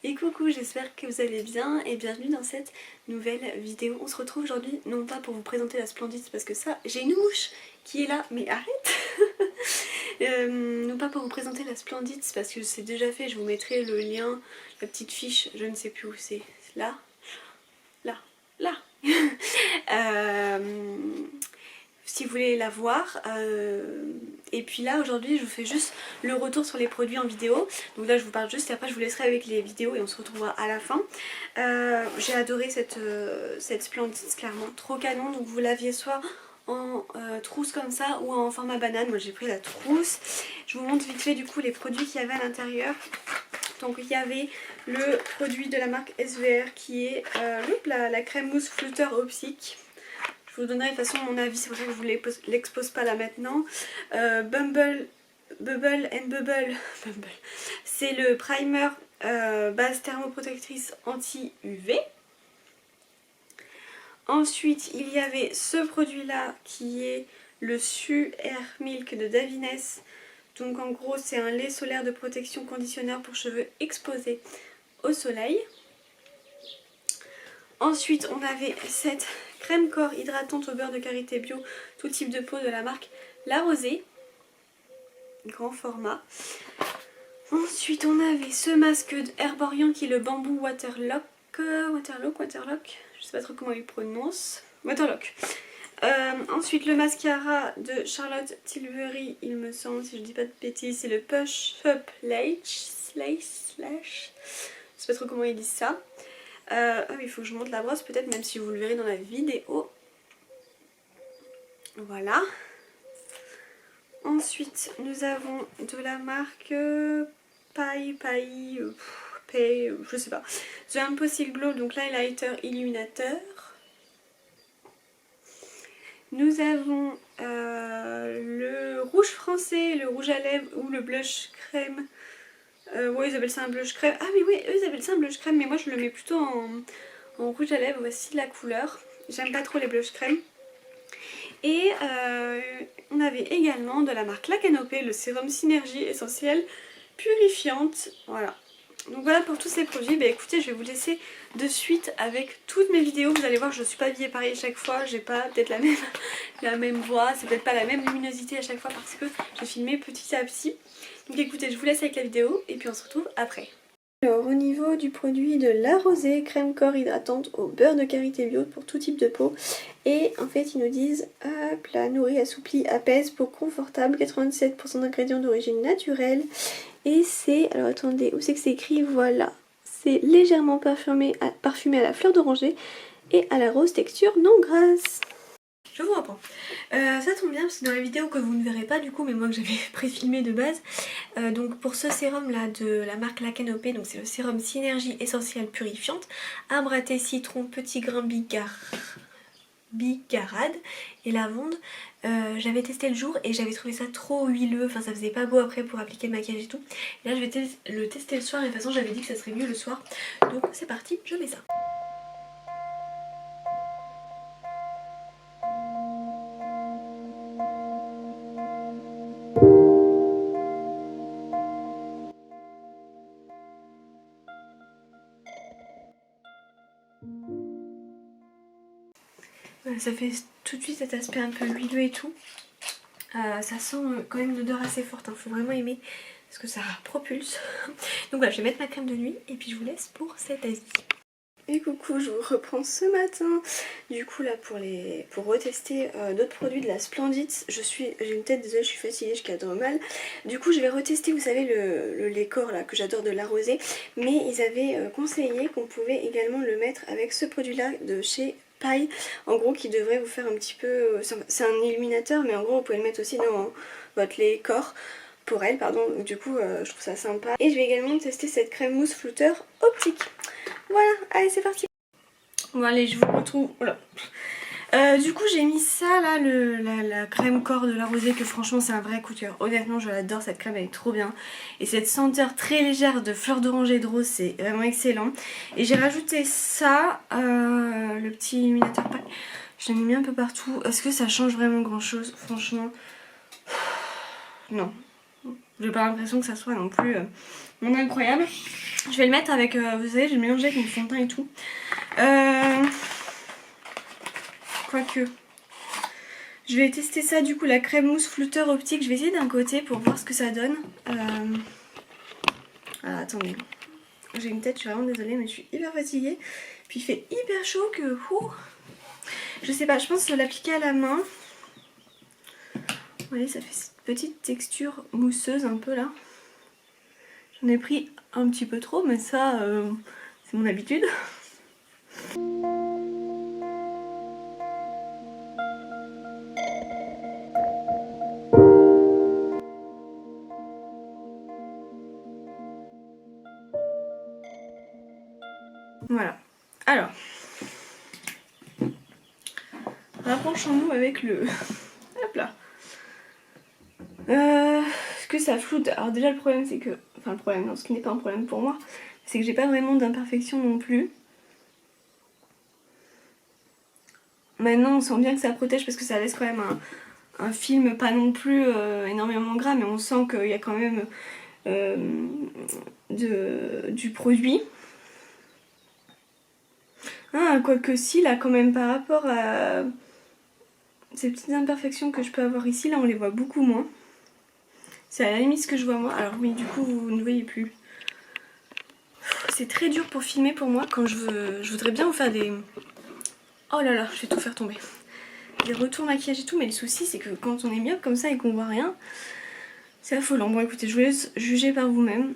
Et coucou, j'espère que vous allez bien et bienvenue dans cette nouvelle vidéo. On se retrouve aujourd'hui non pas pour vous présenter la Splendid parce que ça, j'ai une mouche qui est là, mais arrête. Non pas pour vous présenter la Splendid parce que c'est déjà fait, je vous mettrai le lien, la petite fiche, je ne sais plus où c'est, là, là. Si vous voulez la voir. Et puis là aujourd'hui je vous fais juste le retour sur les produits en vidéo. Donc là je vous parle juste et après je vous laisserai avec les vidéos et on se retrouvera à la fin. J'ai adoré cette Splendid, clairement trop canon. Donc vous l'aviez soit en trousse comme ça ou en format banane. Moi j'ai pris la trousse. Je vous montre vite fait du coup les produits qu'il y avait à l'intérieur. Donc il y avait le produit de la marque SVR qui est la crème mousse flouteur optique. Je vous donnerai de toute façon mon avis, c'est pour ça que je vous l'expose pas là maintenant. Bubble and Bubble, c'est le primer base thermoprotectrice anti-UV. Ensuite il y avait ce produit là qui est le Su Air Milk de Davines. Donc en gros c'est un lait solaire de protection conditionneur pour cheveux exposés au soleil. Ensuite on avait cette crème corps hydratante au beurre de karité bio, tout type de peau de la marque La Rosée, grand format. Ensuite on avait ce masque Herborian qui est le bambou Waterlock, je sais pas trop comment il prononce, Waterlock. Ensuite le mascara de Charlotte Tilbury, il me semble, si je dis pas de bêtises, c'est le Push Up Lash, je sais pas trop comment ils disent ça. Il faut que je monte la brosse peut-être, même si vous le verrez dans la vidéo. Voilà. Ensuite nous avons de la marque je sais pas, The Impossible Glow, donc l'highlighter illuminateur. Nous avons le rouge français, le rouge à lèvres ou le blush crème. Ouais, ils appellent ça un blush crème. Ah mais oui, eux ils appellent ça un blush crème, mais moi je le mets plutôt en rouge à lèvres. Voici la couleur. J'aime pas trop les blush crème. Et on avait également de la marque La Canopée, le sérum Synergie essentielle purifiante. Voilà. Donc voilà pour tous ces produits. Bah écoutez, je vais vous laisser de suite avec toutes mes vidéos. Vous allez voir, je ne suis pas habillée pareil à chaque fois. J'ai pas peut-être la même voix, c'est peut-être pas la même luminosité à chaque fois parce que j'ai filmé petit à petit. Donc écoutez, je vous laisse avec la vidéo et puis on se retrouve après. Alors au niveau du produit de La Rosée, crème corps hydratante au beurre de karité bio pour tout type de peau. Et en fait ils nous disent, hop là, nourrit, assouplit, apaise, peau confortable, 97% d'ingrédients d'origine naturelle. Et c'est, alors attendez, où c'est que c'est écrit? Voilà, c'est légèrement parfumé à la fleur d'oranger et à la rose texture non grasse. Je vous reprends. Ça tombe bien parce que dans la vidéo que vous ne verrez pas du coup, mais moi que j'avais préfilmé de base, donc pour ce sérum là de la marque La Canopée, donc c'est le sérum Synergie essentielle purifiante, arbre à thé, citron, petit grain bigarade et lavande. J'avais testé le jour et j'avais trouvé ça trop huileux, enfin ça faisait pas beau après pour appliquer le maquillage et tout. Et là je vais le tester le soir et de toute façon j'avais dit que ça serait mieux le soir. Donc c'est parti, je mets ça. Voilà, ça fait tout de suite cet aspect un peu huileux et tout. Ça sent quand même une odeur assez forte, hein. Faut vraiment aimer parce que ça propulse. Donc voilà, je vais mettre ma crème de nuit et puis je vous laisse pour cette Asie. Et coucou, je vous reprends ce matin. Du coup là pour retester d'autres produits de la Splendid. J'ai une tête, désolée, je suis fatiguée, je cadre mal. Du coup je vais retester, vous savez, le lait corps là que j'adore de La Rosée. Mais ils avaient conseillé qu'on pouvait également le mettre avec ce produit là de chez Paille, en gros, qui devrait vous faire un petit peu, c'est un illuminateur, mais en gros vous pouvez le mettre aussi dans votre lait corps pour elle, pardon. Donc du coup je trouve ça sympa. Et je vais également tester cette crème mousse flouteur optique. Voilà, allez c'est parti. Bon allez, je vous retrouve. Voilà. Du coup j'ai mis ça là, la crème corps de La Rosée, que franchement c'est un vrai coup de cœur. Honnêtement je l'adore, cette crème elle est trop bien. Et cette senteur très légère de fleurs d'oranger et de rose, c'est vraiment excellent. Et j'ai rajouté ça, le petit illuminateur pack. Je l'ai mis un peu partout. Est-ce que ça change vraiment grand chose? Franchement, non. j'ai pas l'impression que ça soit non plus mon incroyable. Je vais le mettre avec, vous savez, je vais le mélanger avec mon fond de teint et tout. Quoique, je vais tester ça du coup, la crème mousse flouteur optique. Je vais essayer d'un côté pour voir ce que ça donne. Ah, attendez, j'ai une tête, je suis vraiment désolée, mais je suis hyper fatiguée. Puis il fait hyper chaud que... je sais pas, je pense l'appliquer à la main. Vous voyez, ça fait cette petite texture mousseuse un peu là. J'en ai pris un petit peu trop, mais ça, c'est mon habitude. Voilà. Alors, rapprochons-nous avec le... Hop là. Ce que ça floute. Alors déjà le problème c'est que... Enfin le problème, non, ce qui n'est pas un problème pour moi, c'est que j'ai pas vraiment d'imperfection non plus. Maintenant on sent bien que ça protège parce que ça laisse quand même un film pas non plus énormément gras, mais on sent qu'il y a quand même du produit. Ah, quoique si, là quand même par rapport à ces petites imperfections que je peux avoir ici, là on les voit beaucoup moins. C'est à la limite ce que je vois moi. Alors oui, du coup vous ne voyez plus. C'est très dur pour filmer pour moi quand je voudrais bien vous faire des... Oh là là, je vais tout faire tomber. Des retours maquillage et tout, mais le souci c'est que quand on est myope comme ça et qu'on voit rien, c'est affolant. Bon écoutez, je vous laisse juger par vous-même.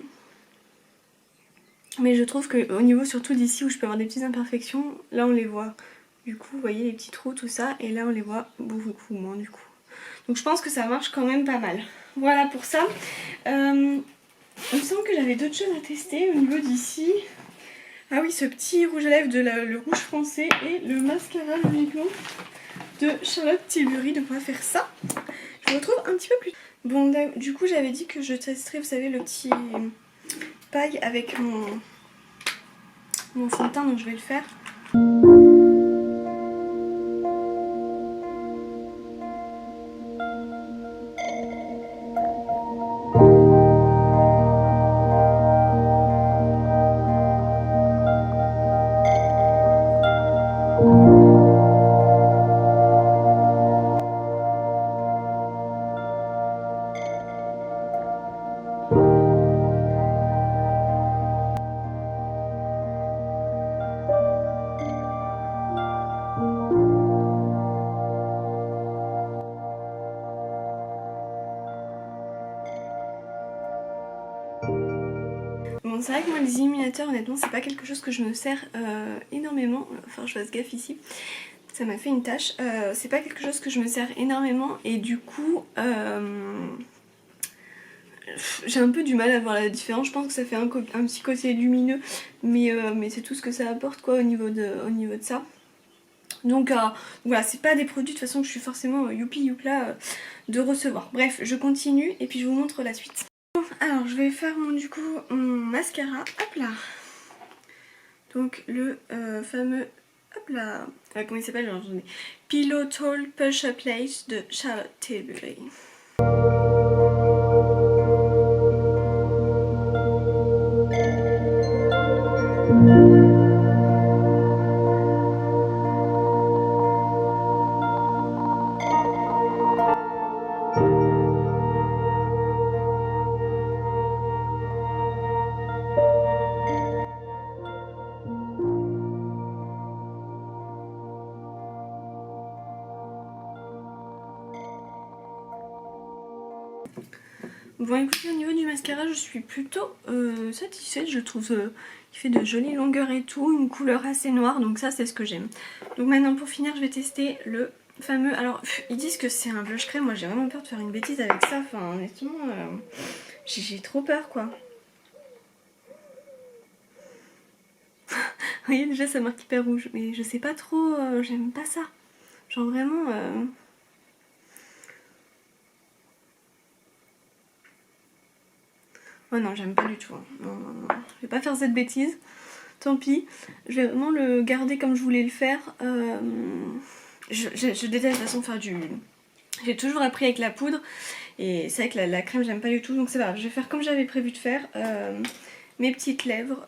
Mais je trouve qu'au niveau surtout d'ici où je peux avoir des petites imperfections, là on les voit. Du coup, vous voyez les petits trous, tout ça, et là on les voit beaucoup moins du coup. Donc je pense que ça marche quand même pas mal. Voilà pour ça. Il me semble que j'avais d'autres choses à tester au niveau d'ici. Ah oui, ce petit rouge à lèvres de le rouge français et le mascara uniquement de Charlotte Tilbury. Donc on va faire ça. Je vous retrouve un petit peu plus tard. Bon, du coup j'avais dit que je testerais, vous savez, le petit paille avec mon fond de teint, donc je vais le faire. Bon, c'est vrai que moi les illuminateurs honnêtement c'est pas quelque chose que je me sers énormément. Enfin je fasse gaffe ici, ça m'a fait une tache. C'est pas quelque chose que je me sers énormément et du coup j'ai un peu du mal à voir la différence. Je pense que ça fait un petit côté lumineux, mais c'est tout ce que ça apporte quoi au niveau de ça. Donc voilà, c'est pas des produits de toute façon que je suis forcément youpi youpla de recevoir. Bref, je continue et puis je vous montre la suite. Alors je vais faire du coup mon mascara, hop là. Donc le fameux, hop là, comment il s'appelle, Pillow Tall Pressure Plate de Charlotte Tilbury. Bon écoutez, au niveau du mascara je suis plutôt satisfaite, je trouve qu'il fait de jolies longueurs et tout, une couleur assez noire, donc ça c'est ce que j'aime. Donc maintenant pour finir je vais tester le fameux, alors ils disent que c'est un blush crème, moi j'ai vraiment peur de faire une bêtise avec ça, enfin honnêtement j'ai trop peur quoi. Vous voyez déjà ça marque hyper rouge, mais je sais pas trop, j'aime pas ça, genre vraiment... Oh non, j'aime pas du tout. Non, je vais pas faire cette bêtise. Tant pis. Je vais vraiment le garder comme je voulais le faire. Je déteste de toute façon faire du... J'ai toujours appris avec la poudre. Et c'est vrai que la crème j'aime pas du tout, donc c'est pas grave. Je vais faire comme j'avais prévu de faire, mes petites lèvres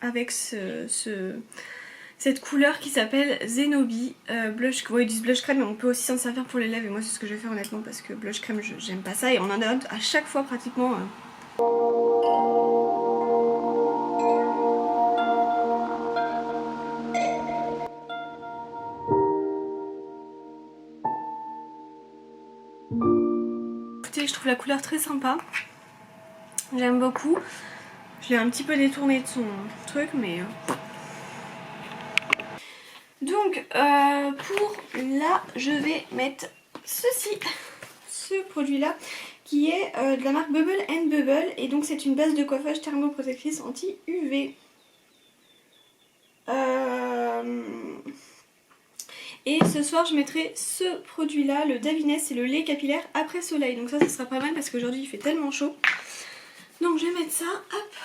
avec cette couleur qui s'appelle Zenobi blush. Ils disent blush crème, mais on peut aussi s'en servir pour les lèvres, et moi c'est ce que je vais faire honnêtement, parce que blush crème j'aime pas ça, et on en a à chaque fois pratiquement. Écoutez, je trouve la couleur très sympa, j'aime beaucoup. Je l'ai un petit peu détourné de son truc, mais... Donc, pour là, je vais mettre ce produit-là, qui est de la marque Bubble & Bubble. Et donc, c'est une base de coiffage thermoprotectrice anti-UV. Et ce soir, je mettrai ce produit-là, le Davines, c'est le lait capillaire après soleil. Donc ça sera pas mal parce qu'aujourd'hui, il fait tellement chaud. Donc, je vais mettre ça, hop.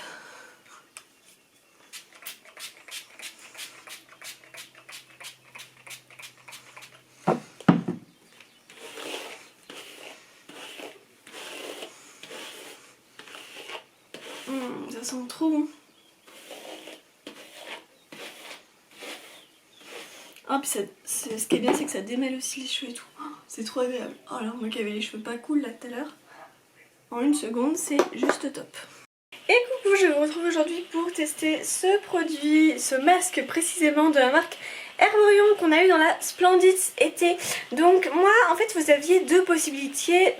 Ça sent trop bon. Ah, puis ce qui est bien, c'est que ça démêle aussi les cheveux et tout. Oh, c'est trop agréable. Oh là, moi qui avais les cheveux pas cool là tout à l'heure, en une seconde, c'est juste top. Et coucou, je vous retrouve aujourd'hui pour tester ce produit, ce masque précisément de la marque Herborium qu'on a eu dans la Splendid été. Donc moi en fait vous aviez deux possibilités,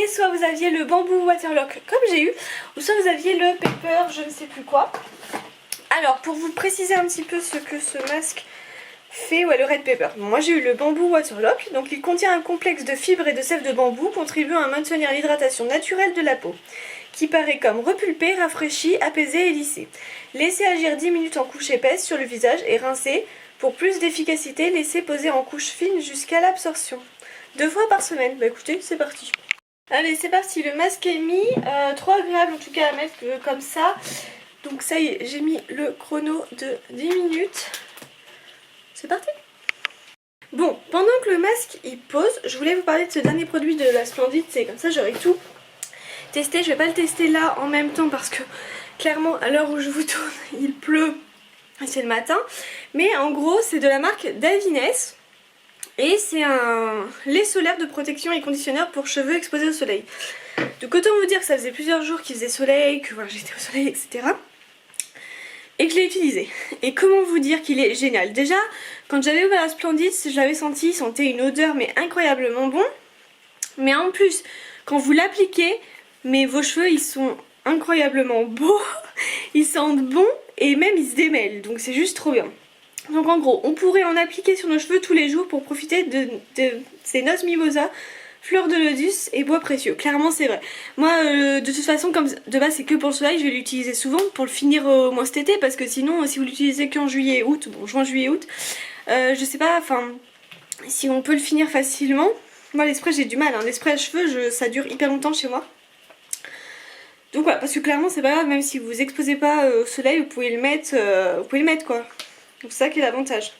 soit vous aviez le bambou waterlock comme j'ai eu, ou soit vous aviez le pepper je ne sais plus quoi. Alors pour vous préciser un petit peu ce que ce masque fait, ouais, le red pepper. Moi j'ai eu le bambou waterlock, donc il contient un complexe de fibres et de sève de bambou contribuant à maintenir l'hydratation naturelle de la peau, qui paraît comme repulpé, rafraîchi, apaisé et lissé. Laissez agir 10 minutes en couche épaisse sur le visage et rincez. Pour plus d'efficacité, laissez poser en couche fine jusqu'à l'absorption. 2 fois par semaine. Bah écoutez, c'est parti. Allez, c'est parti, le masque est mis, trop agréable en tout cas à mettre comme ça. Donc ça y est, j'ai mis le chrono de 10 minutes. C'est parti. Bon, pendant que le masque il pose, je voulais vous parler de ce dernier produit de la Splendid, c'est comme ça j'aurai tout testé. Je vais pas le tester là en même temps parce que clairement à l'heure où je vous tourne il pleut et c'est le matin. Mais en gros c'est de la marque Davines et c'est un lait solaire de protection et conditionneur pour cheveux exposés au soleil. Donc autant vous dire que ça faisait plusieurs jours qu'il faisait soleil, que voilà, j'étais au soleil etc. Et que je l'ai utilisé. Et comment vous dire qu'il est génial. Déjà, quand j'avais ouvert la Splendid, je l'avais senti, il sentait une odeur mais incroyablement bon. Mais en plus, quand vous l'appliquez, mais vos cheveux ils sont incroyablement beaux, ils sentent bon et même ils se démêlent. Donc c'est juste trop bien. Donc en gros, on pourrait en appliquer sur nos cheveux tous les jours pour profiter de ces noces mimosa, fleurs de lotus et bois précieux. Clairement c'est vrai. Moi de toute façon comme de base c'est que pour le soleil, je vais l'utiliser souvent pour le finir au moins cet été, parce que sinon si vous l'utilisez qu'en juillet août, bon juin juillet août, je sais pas, enfin si on peut le finir facilement. Moi les sprays j'ai du mal, hein. Les sprays à cheveux ça dure hyper longtemps chez moi. Donc voilà, parce que clairement c'est pas grave, même si vous vous exposez pas au soleil, vous pouvez le mettre quoi. Donc c'est ça qui est l'avantage.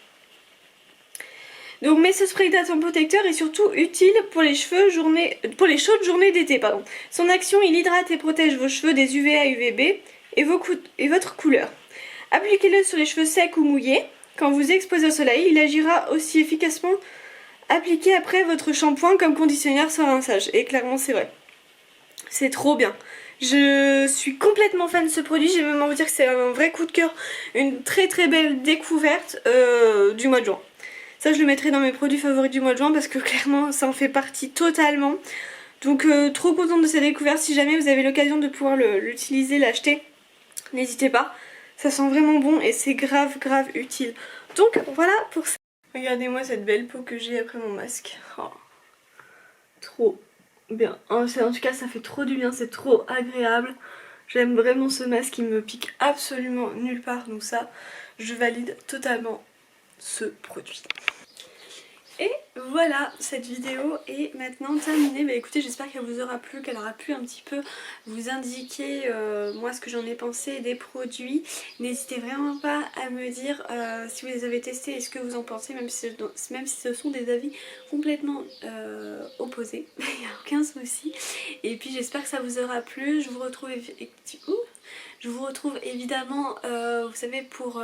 Donc mais ce spray hydratant protecteur est surtout utile pour les chaudes journées d'été, pardon. Son action, il hydrate et protège vos cheveux des UVA et UVB et votre couleur. Appliquez-le sur les cheveux secs ou mouillés. Quand vous exposez au soleil, il agira aussi efficacement appliqué après votre shampoing comme conditionneur sans rinçage. Et clairement c'est vrai. C'est trop bien. Je suis complètement fan de ce produit, j'ai même envie de dire que c'est un vrai coup de cœur, une très très belle découverte du mois de juin. Ça je le mettrai dans mes produits favoris du mois de juin parce que clairement ça en fait partie totalement. Donc trop contente de cette découverte. Si jamais vous avez l'occasion de pouvoir l'utiliser, l'acheter, n'hésitez pas. Ça sent vraiment bon et c'est grave utile. Donc voilà pour ça. Regardez-moi cette belle peau que j'ai après mon masque. Oh, trop bien. En tout cas ça fait trop du bien, c'est trop agréable. J'aime vraiment ce masque, il me pique absolument nulle part. Donc ça, je valide totalement ce produit. Et voilà, cette vidéo est maintenant terminée. Bah écoutez, j'espère qu'elle vous aura plu, qu'elle aura pu un petit peu vous indiquer moi ce que j'en ai pensé des produits. N'hésitez vraiment pas à me dire si vous les avez testés et ce que vous en pensez, même si ce sont des avis complètement opposés. Il n'y a aucun souci. Et puis j'espère que ça vous aura plu. Je vous retrouve évidemment, vous savez, pour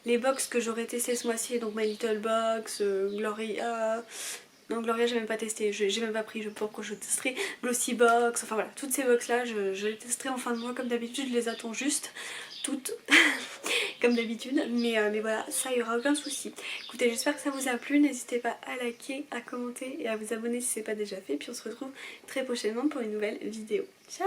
les box que j'aurais testé ce mois-ci, donc My Little Box, Gloria... Non, Gloria j'ai même pas testé, j'ai même pas pris, je sais pas pourquoi je testerai. Glossy Box, enfin voilà, toutes ces box là, je les testerai en fin de mois comme d'habitude, je les attends juste, toutes, comme d'habitude, mais voilà, ça il y aura aucun souci. Écoutez, j'espère que ça vous a plu, n'hésitez pas à liker, à commenter et à vous abonner si c'est pas déjà fait, puis on se retrouve très prochainement pour une nouvelle vidéo. Ciao!